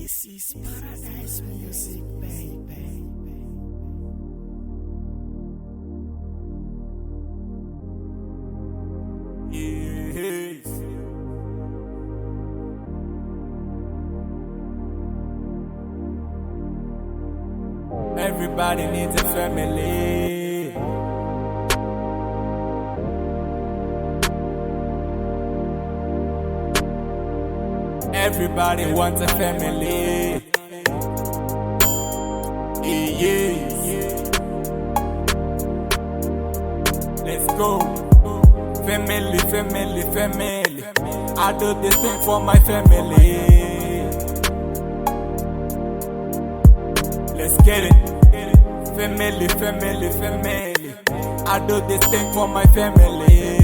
This is Paradise Music, baby. Yes. Everybody needs a family. Everybody wants a family. Yes. Let's go. Family, family, family. I do this thing for my family. Let's get it. Family, family, family. I do this thing for my family.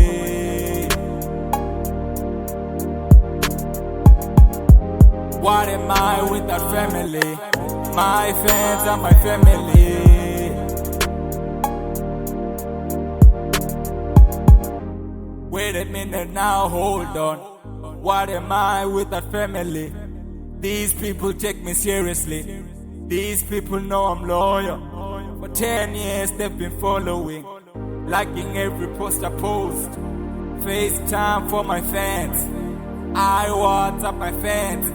What am I without family? My fans are my family. Wait a minute now, hold on. What am I without family? These people take me seriously. These people know I'm loyal. For 10 years they've been following, liking every post I post. FaceTime for my fans. I WhatsApp my fans.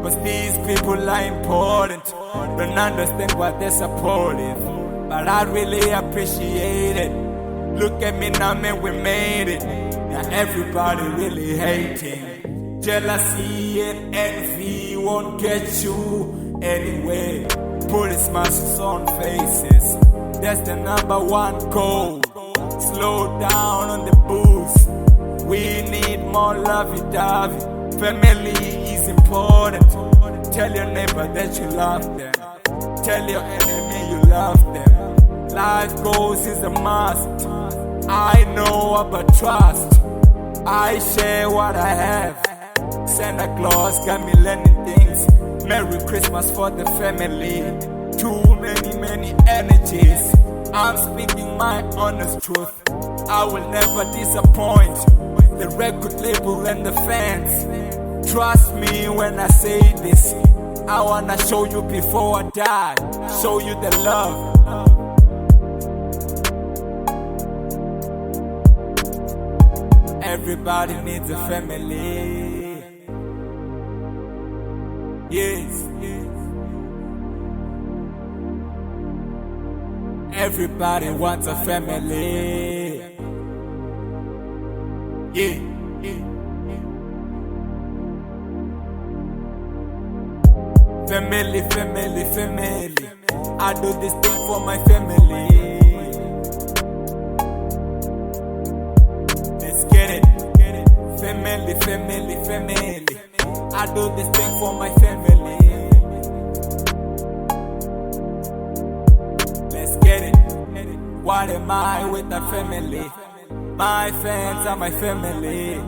Cause these people are important. Don't understand what they're supportive, but I really appreciate it. Look at me now, man, we made it. Now everybody really hating. Jealousy and envy won't get you anywhere. Put smiles on faces, that's the #1 goal. Slow down on the booze. We need more lovey-dovey. Family is important. Tell your neighbor that you love them. Tell your enemy you love them. Life goals is a must. I know about trust. I share what I have. Santa Claus got me learning things. Merry Christmas for the family. Too many energies. I'm speaking my honest truth. I will never disappoint the record label and the fans. Trust me when I say this. I wanna show you before I die. Show you the love. Everybody needs a family. Yes. Everybody wants a family. Yeah. Family, family, family. I do this thing for my family. Let's get it. Family, family, family. I do this thing for my family. Let's get it. What am I without family? My fans are my family.